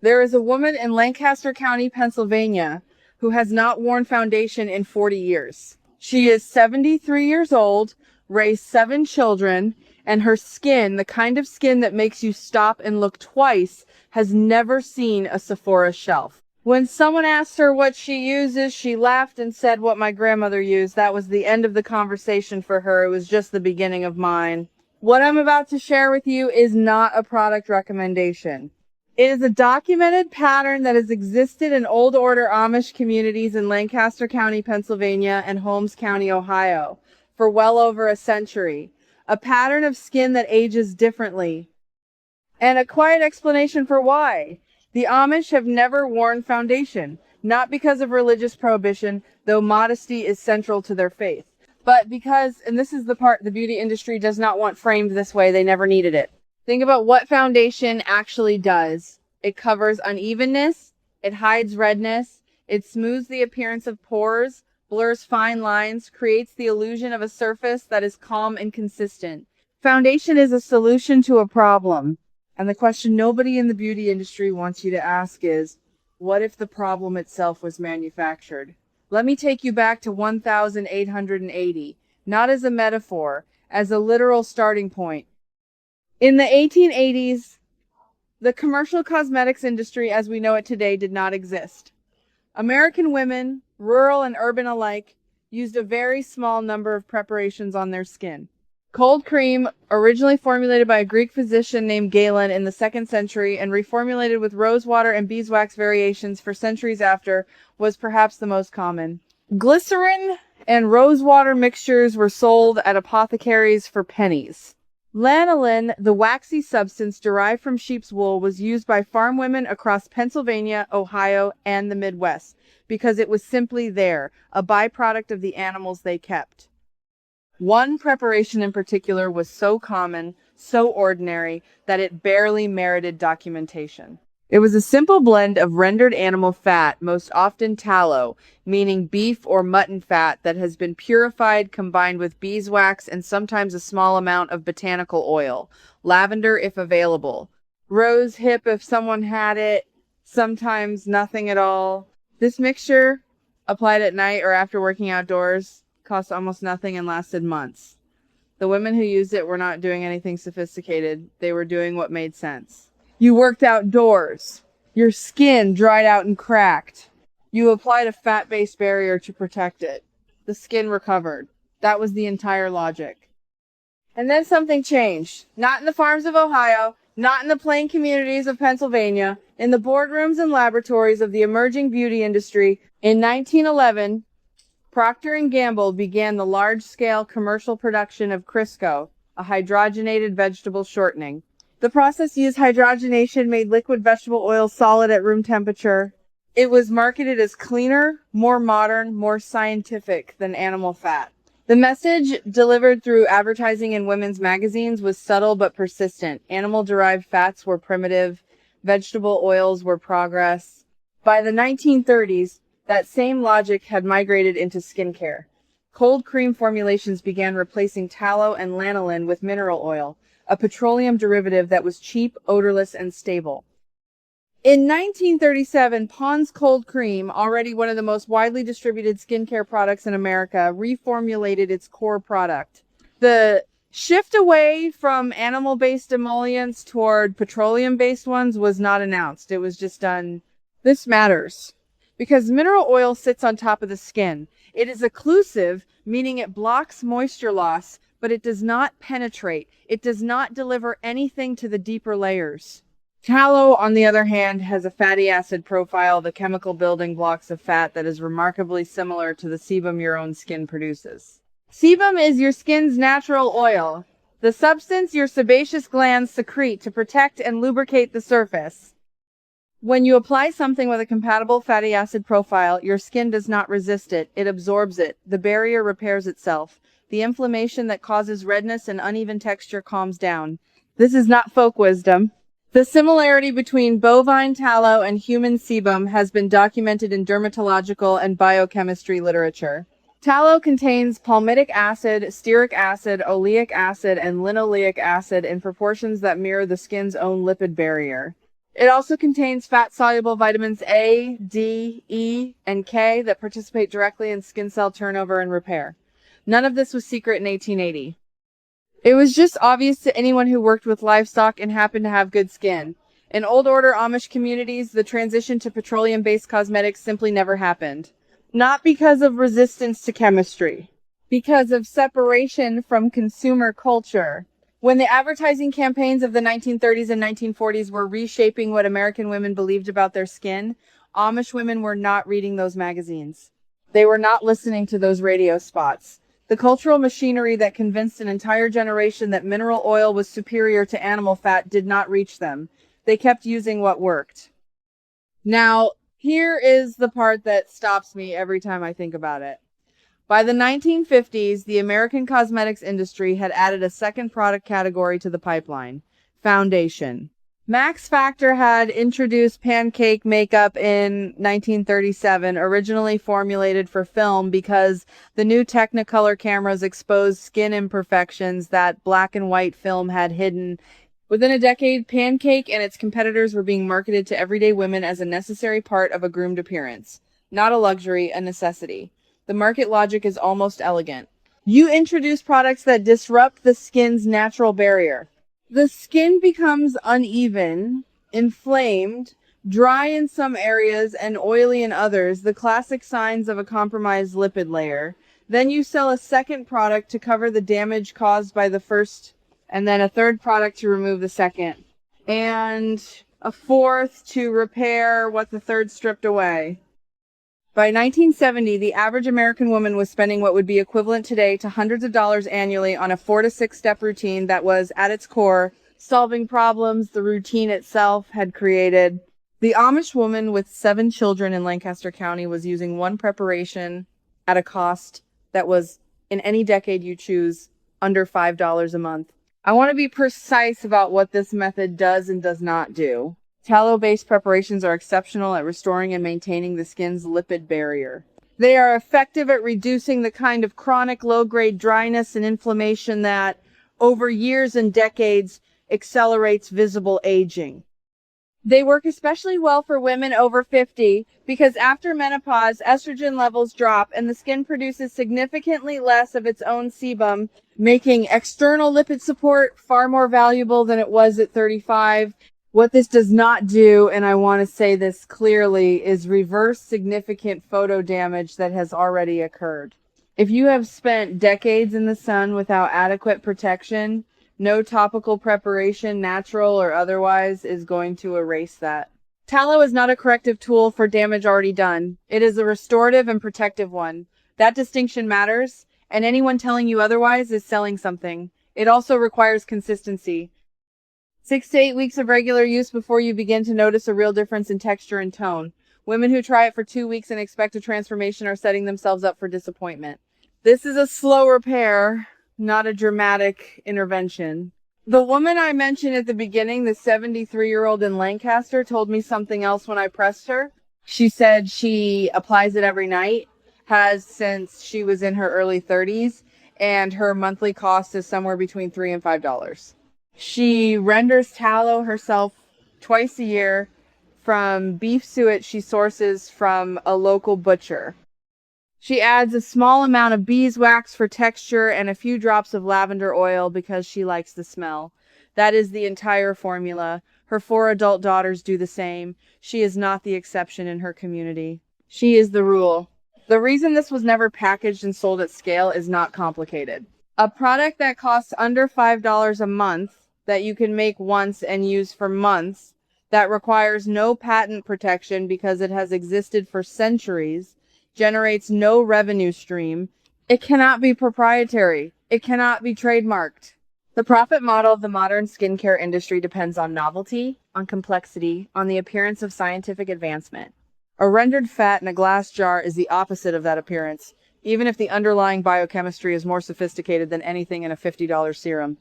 There is a woman in Lancaster County, Pennsylvania, who has not worn foundation in 40 years. She is 73 years old, raised 7 children, and her skin, the kind of skin that makes you stop and look twice, has never seen a Sephora shelf. When someone asked her what she uses, she laughed and said what my grandmother used. That was the end of the conversation for her. It was just the beginning of mine. What I'm about to share with you is not a product recommendation. It is a documented pattern that has existed in old order Amish communities in Lancaster County, Pennsylvania, and Holmes County, Ohio, for well over a century. A pattern of skin that ages differently. And a quiet explanation for why. The Amish have never worn foundation, not because of religious prohibition, though modesty is central to their faith, but because, and this is the part the beauty industry does not want framed this way, they never needed it. Think about what foundation actually does. It covers unevenness, it hides redness, it smooths the appearance of pores, blurs fine lines, creates the illusion of a surface that is calm and consistent. Foundation is a solution to a problem. And the question nobody in the beauty industry wants you to ask is, what if the problem itself was manufactured? Let me take you back to 1880, not as a metaphor, as a literal starting point. In the 1880s, the commercial cosmetics industry as we know it today did not exist. American women, rural and urban alike, used a very small number of preparations on their skin. Cold cream, originally formulated by a Greek physician named Galen in the 2nd century and reformulated with rosewater and beeswax variations for centuries after, was perhaps the most common. Glycerin and rosewater mixtures were sold at apothecaries for pennies. Lanolin, the waxy substance derived from sheep's wool, was used by farm women across Pennsylvania, Ohio, and the Midwest because it was simply there, a byproduct of the animals they kept. One preparation in particular was so common, so ordinary, that it barely merited documentation. It was a simple blend of rendered animal fat, most often tallow, meaning beef or mutton fat that has been purified, combined with beeswax and sometimes a small amount of botanical oil, lavender if available, rose hip if someone had it, sometimes nothing at all. This mixture, applied at night or after working outdoors, cost almost nothing and lasted months. The women who used it were not doing anything sophisticated. They were doing what made sense. You worked outdoors. Your skin dried out and cracked. You applied a fat-based barrier to protect it. The skin recovered. That was the entire logic. And then something changed. Not in the farms of Ohio, not in the plain communities of Pennsylvania, in the boardrooms and laboratories of the emerging beauty industry. In 1911, Procter & Gamble began the large-scale commercial production of Crisco, a hydrogenated vegetable shortening. The process used hydrogenation, made liquid vegetable oil solid at room temperature. It was marketed as cleaner, more modern, more scientific than animal fat. The message delivered through advertising in women's magazines was subtle but persistent. Animal-derived fats were primitive. Vegetable oils were progress. By the 1930s, that same logic had migrated into skincare. Cold cream formulations began replacing tallow and lanolin with mineral oil, a petroleum derivative that was cheap, odorless, and stable. In 1937, Pond's Cold Cream, already one of the most widely distributed skincare products in America, reformulated its core product. The shift away from animal-based emollients toward petroleum-based ones was not announced. It was just done. This matters because mineral oil sits on top of the skin. It is occlusive, meaning it blocks moisture loss, but it does not penetrate. It does not deliver anything to the deeper layers. Tallow, on the other hand, has a fatty acid profile, the chemical building blocks of fat, that is remarkably similar to the sebum your own skin produces. Sebum is your skin's natural oil, the substance your sebaceous glands secrete to protect and lubricate the surface. When you apply something with a compatible fatty acid profile, your skin does not resist it. It absorbs it. The barrier repairs itself. The inflammation that causes redness and uneven texture calms down. This is not folk wisdom. The similarity between bovine tallow and human sebum has been documented in dermatological and biochemistry literature. Tallow contains palmitic acid, stearic acid, oleic acid, and linoleic acid in proportions that mirror the skin's own lipid barrier. It also contains fat-soluble vitamins A, D, E, and K that participate directly in skin cell turnover and repair. None of this was secret in 1880. It was just obvious to anyone who worked with livestock and happened to have good skin. In old order Amish communities, the transition to petroleum-based cosmetics simply never happened. Not because of resistance to chemistry, because of separation from consumer culture. When the advertising campaigns of the 1930s and 1940s were reshaping what American women believed about their skin, Amish women were not reading those magazines. They were not listening to those radio spots. The cultural machinery that convinced an entire generation that mineral oil was superior to animal fat did not reach them. They kept using what worked. Now, here is the part that stops me every time I think about it. By the 1950s, the American cosmetics industry had added a second product category to the pipeline: foundation. Max Factor had introduced pancake makeup in 1937, originally formulated for film because the new Technicolor cameras exposed skin imperfections that black and white film had hidden. Within a decade, pancake and its competitors were being marketed to everyday women as a necessary part of a groomed appearance. Not a luxury, a necessity. The market logic is almost elegant. You introduce products that disrupt the skin's natural barrier. The skin becomes uneven, inflamed, dry in some areas, and oily in others, the classic signs of a compromised lipid layer. Then you sell a second product to cover the damage caused by the first, and then a third product to remove the second, and a fourth to repair what the third stripped away. By 1970, the average American woman was spending what would be equivalent today to hundreds of dollars annually on a 4 to 6 step routine that was, at its core, solving problems the routine itself had created. The Amish woman with 7 children in Lancaster County was using one preparation at a cost that was, in any decade you choose, under $5 a month. I want to be precise about what this method does and does not do. Tallow-based preparations are exceptional at restoring and maintaining the skin's lipid barrier. They are effective at reducing the kind of chronic low-grade dryness and inflammation that, over years and decades, accelerates visible aging. They work especially well for women over 50 because after menopause, estrogen levels drop and the skin produces significantly less of its own sebum, making external lipid support far more valuable than it was at 35. What this does not do, and I want to say this clearly, is reverse significant photo damage that has already occurred. If you have spent decades in the sun without adequate protection, no topical preparation, natural or otherwise, is going to erase that. Tallow is not a corrective tool for damage already done. It is a restorative and protective one. That distinction matters, and anyone telling you otherwise is selling something. It also requires consistency. 6 to 8 weeks of regular use before you begin to notice a real difference in texture and tone. Women who try it for 2 weeks and expect a transformation are setting themselves up for disappointment. This is a slow repair, not a dramatic intervention. The woman I mentioned at the beginning, the 73-year-old in Lancaster, told me something else when I pressed her. She said she applies it every night, has since she was in her early 30s, and her monthly cost is somewhere between $3 and $5. She renders tallow herself twice a year from beef suet she sources from a local butcher. She adds a small amount of beeswax for texture and a few drops of lavender oil because she likes the smell. That is the entire formula. Her 4 adult daughters do the same. She is not the exception in her community. She is the rule. The reason this was never packaged and sold at scale is not complicated. A product that costs under $5 a month, that you can make once and use for months, that requires no patent protection because it has existed for centuries, generates no revenue stream. It cannot be proprietary. It cannot be trademarked. The profit model of the modern skincare industry depends on novelty, on complexity, on the appearance of scientific advancement. A rendered fat in a glass jar is the opposite of that appearance, even if the underlying biochemistry is more sophisticated than anything in a $50 serum.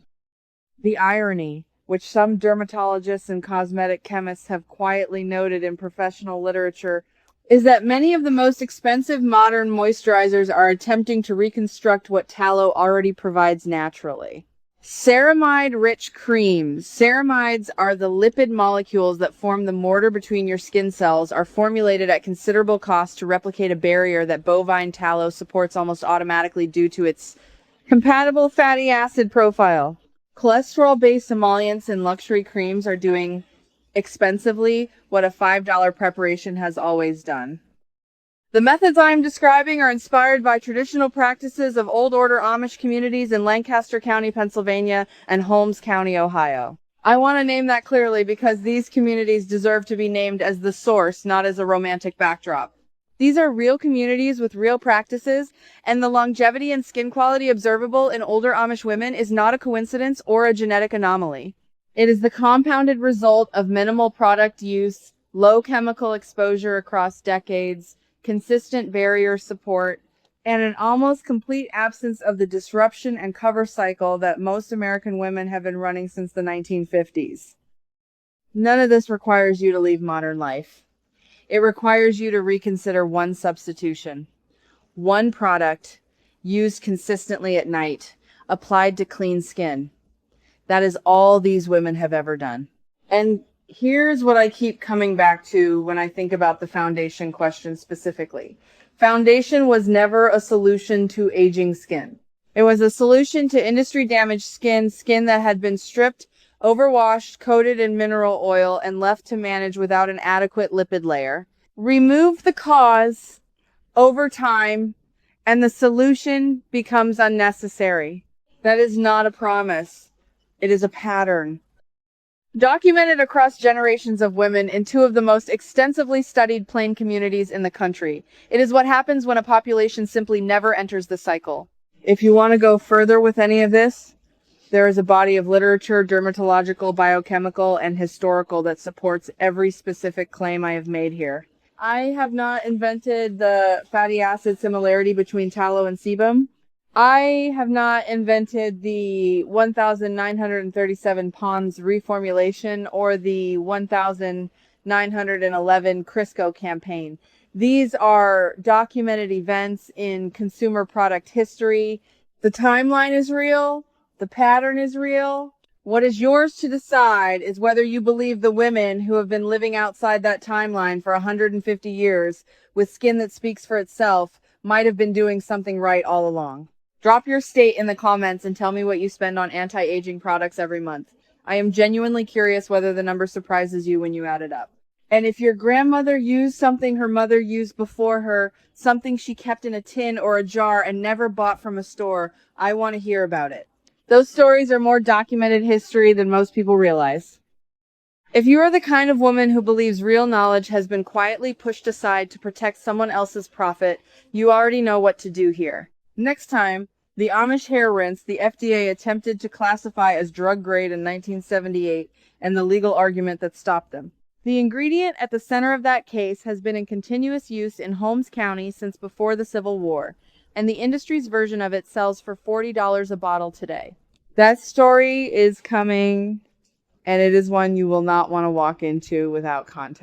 The irony, which some dermatologists and cosmetic chemists have quietly noted in professional literature, is that many of the most expensive modern moisturizers are attempting to reconstruct what tallow already provides naturally. Ceramide-rich creams. Ceramides are the lipid molecules that form the mortar between your skin cells, are formulated at considerable cost to replicate a barrier that bovine tallow supports almost automatically due to its compatible fatty acid profile. Cholesterol-based emollients in luxury creams are doing expensively what a $5 preparation has always done. The methods I am describing are inspired by traditional practices of old order Amish communities in Lancaster County, Pennsylvania, and Holmes County, Ohio. I want to name that clearly because these communities deserve to be named as the source, not as a romantic backdrop. These are real communities with real practices, and the longevity and skin quality observable in older Amish women is not a coincidence or a genetic anomaly. It is the compounded result of minimal product use, low chemical exposure across decades, consistent barrier support, and an almost complete absence of the disruption and cover cycle that most American women have been running since the 1950s. None of this requires you to leave modern life. It requires you to reconsider one substitution, one product used consistently at night, applied to clean skin. That is all these women have ever done. And here's what I keep coming back to when I think about the foundation question specifically. Foundation was never a solution to aging skin. It was a solution to industry damaged skin that had been stripped, overwashed, coated in mineral oil, and left to manage without an adequate lipid layer. Remove the cause over time, and the solution becomes unnecessary. That is not a promise. It is a pattern. Documented across generations of women in two of the most extensively studied plain communities in the country. It is what happens when a population simply never enters the cycle. If you want to go further with any of this, there is a body of literature, dermatological, biochemical, and historical that supports every specific claim I have made here. I have not invented the fatty acid similarity between tallow and sebum. I have not invented the 1937 Pond's reformulation or the 1911 Crisco campaign. These are documented events in consumer product history. The timeline is real. The pattern is real. What is yours to decide is whether you believe the women who have been living outside that timeline for 150 years with skin that speaks for itself might have been doing something right all along. Drop your state in the comments and tell me what you spend on anti-aging products every month. I am genuinely curious whether the number surprises you when you add it up. And if your grandmother used something her mother used before her, something she kept in a tin or a jar and never bought from a store, I want to hear about it. Those stories are more documented history than most people realize. If you are the kind of woman who believes real knowledge has been quietly pushed aside to protect someone else's profit, you already know what to do here. Next time, the Amish hair rinse the FDA attempted to classify as drug grade in 1978 and the legal argument that stopped them. The ingredient at the center of that case has been in continuous use in Holmes County since before the Civil War, and the industry's version of it sells for $40 a bottle today. That story is coming, and it is one you will not want to walk into without context.